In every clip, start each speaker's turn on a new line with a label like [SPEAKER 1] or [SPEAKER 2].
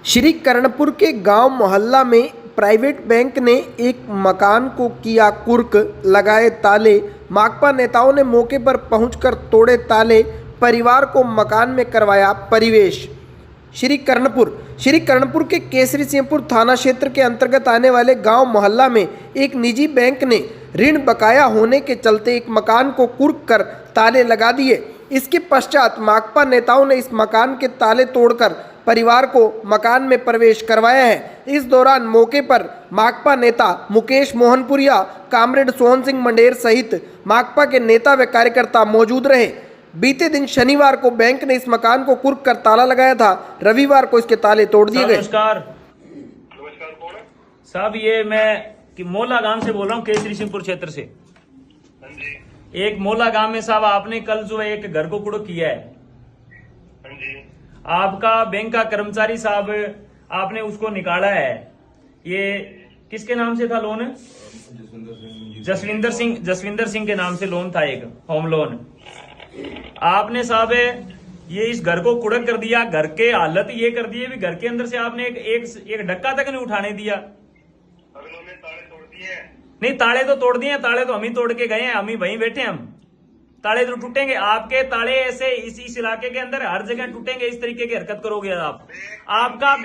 [SPEAKER 1] श्री कर्णपुर के गांव मोहल्ला में प्राइवेट बैंक ने एक मकान को किया कुर्क, लगाए ताले। माकपा नेताओं ने मौके पर पहुंचकर तोड़े ताले, परिवार को मकान में करवाया प्रवेश। श्री कर्णपुर के केसरी सिंहपुर थाना क्षेत्र के अंतर्गत आने वाले गांव मोहल्ला में एक निजी बैंक ने ऋण बकाया होने के चलते एक मकान को कुर्क कर ताले लगा दिए। इसके पश्चात माकपा नेताओं ने इस मकान के ताले तोड़कर परिवार को मकान में प्रवेश करवाया है। इस दौरान मौके पर माकपा नेता मुकेश मोहनपुरिया, कामरेड सोहन सिंह मंडेर सहित माकपा के नेता व कार्यकर्ता मौजूद रहे। बीते दिन शनिवार को बैंक ने इस मकान को कुर्क कर ताला लगाया था। रविवार को इसके ताले तोड़ दिए गए।
[SPEAKER 2] नमस्कार साहब, ये मैं मोला गांव से बोल रहा हूँ, केसरी सिंहपुर क्षेत्र से। एक मोला गांव में साहब आपने कल जो एक घर को कुड़क किया है। आपका बैंक का कर्मचारी साहब, आपने उसको निकाला है। ये किसके नाम से था लोन? जसविंदर सिंह के नाम से लोन था, एक होम लोन। आपने साहब ये इस घर को कुड़क कर दिया। घर के हालत ये कर दिए भी घर के अंदर से आपने एक डक्का तक नहीं उठाने दिया।
[SPEAKER 3] ताले तोड़ दिए?
[SPEAKER 2] नहीं, ताले तो तोड़ दिए। ताले तो हम ही तोड़ के गए हैं, हम ही वहीं बैठे। हम ताले तो टूटेंगे आपके। ताले ऐसे इस इलाके के अंदर हर जगह टूटेंगे। इस तरीके की हरकत करोगे आप। आपका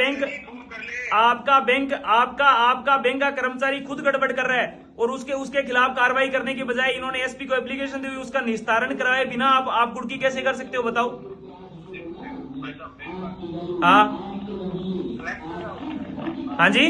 [SPEAKER 2] बैंक का कर्मचारी खुद गड़बड़ कर रहा है और उसके खिलाफ कार्रवाई करने की बजाय इन्होंने एसपी को एप्लीकेशन दी हुई, उसका निस्तारण कराए बिना आप कुड़की कैसे कर सकते हो बताओ? हाँ जी,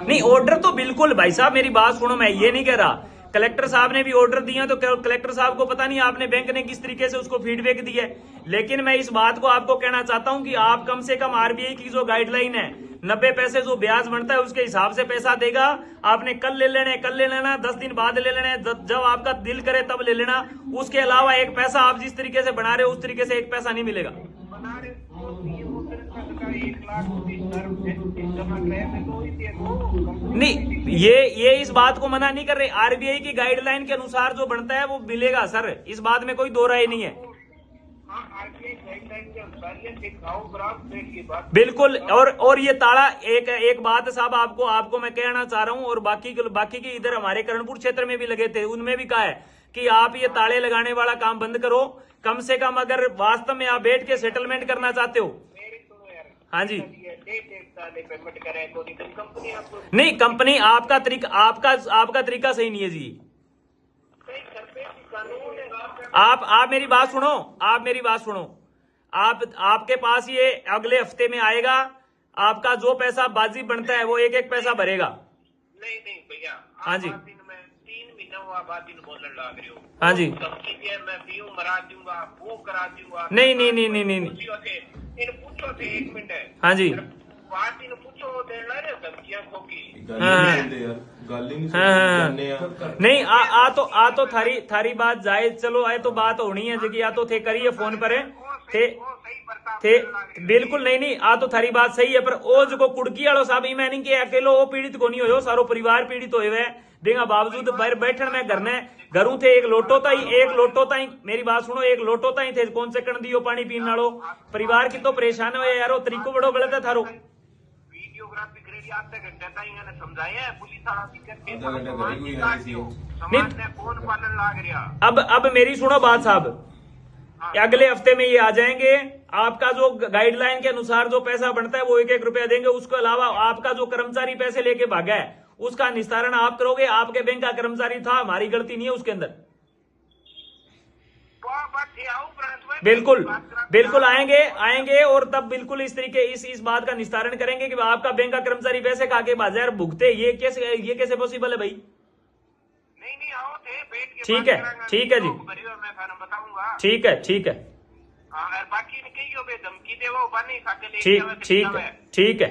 [SPEAKER 2] नहीं ऑर्डर तो बिल्कुल भाई साहब, मेरी बात सुनो, मैं ये नहीं कह रहा। कलेक्टर साहब ने भी ऑर्डर दिया, तो कलेक्टर साहब को पता नहीं आपने बैंक ने किस तरीके से उसको फीडबैक दी है। लेकिन मैं इस बात को आपको कहना चाहता हूं कि आप कम से कम आरबीआई की जो गाइडलाइन है, 90 पैसे जो ब्याज बनता है उसके हिसाब से पैसा देगा। आपने कल ले लेना, 10 दिन बाद ले लेना, जब आपका दिल करे तब ले लेना। उसके अलावा एक पैसा आप जिस तरीके से बना रहे हो उस तरीके से एक पैसा नहीं मिलेगा। नहीं, ये इस बात को मना नहीं कर रहे। आरबीआई की गाइडलाइन के अनुसार जो बनता है वो मिलेगा सर, इस बात में कोई दो राय नहीं है। बिल्कुल। और ये ताला एक बात साहब आपको मैं कहना चाह रहा हूँ, और बाकी के इधर हमारे कर्णपुर क्षेत्र में भी लगे थे, उनमें भी कहा है कि आप ये ताले लगाने वाला काम बंद करो। कम से कम अगर वास्तव में आप बैठ के सेटलमेंट करना चाहते हो। हाँ जी, नहीं कंपनी आपका तरीका सही नहीं है जी। आप मेरी बात सुनो। आपके पास ये अगले हफ्ते में आएगा। आपका जो पैसा बाजी बनता है वो एक पैसा भरेगा।
[SPEAKER 3] नहीं भैया,
[SPEAKER 2] हाँ जी,
[SPEAKER 3] 3 महीना हुआ बाद दिन बोलने लग रहे हो।
[SPEAKER 2] हाँ जी,
[SPEAKER 3] मैं पीऊं मरा दूंगा, वो करा दूंगा।
[SPEAKER 2] नहीं
[SPEAKER 3] पूछो थे 1 मिनट है।
[SPEAKER 2] हाँ जी,
[SPEAKER 3] 5 दिन पूछो दे ला रहे धमकियां खोकी।
[SPEAKER 2] नहीं तो थारी बात जाए, चलो आए तो बात होनी है जगह, या तो थे करिए फोन पर थे बिल्कुल नहीं आ तो थारी बात सही है। पर ओ जो कुड़की वालों साहब मैं नहीं के अकेलो वो पीड़ित को नहीं हो, सारो परिवार पीड़ित होए देगा बावजूद बैठन में घरों थे एक लोटो ताई मेरी बात सुनो, एक लोटो ताई थे कौन से कण दियो पानी पीने वालो। परिवार की तो परेशान हो यारो, तरीको बड़ो गलत है थारो। अब मेरी सुनो बात साहब, अगले हफ्ते में ये आ जाएंगे। आपका जो गाइडलाइन के अनुसार जो पैसा बनता है वो 1 रुपया देंगे। उसके अलावा आपका जो कर्मचारी पैसे लेके भागा है उसका निस्तारण आप करोगे। आपके बैंक का कर्मचारी था, हमारी गलती नहीं है उसके अंदर। बिल्कुल आएंगे और तब बिल्कुल इस तरीके इस बात का निस्तारण करेंगे कि आपका बैंक का कर्मचारी पैसे खा के बाजार भुगते। ये कैसे पॉसिबल है भाई?
[SPEAKER 3] नहीं आओ थे बैठ के
[SPEAKER 2] ठीक है जी,
[SPEAKER 3] बताऊंगा।
[SPEAKER 2] ठीक है।
[SPEAKER 3] बाकी नहीं धमकी दे वो बनी
[SPEAKER 2] ठीक है।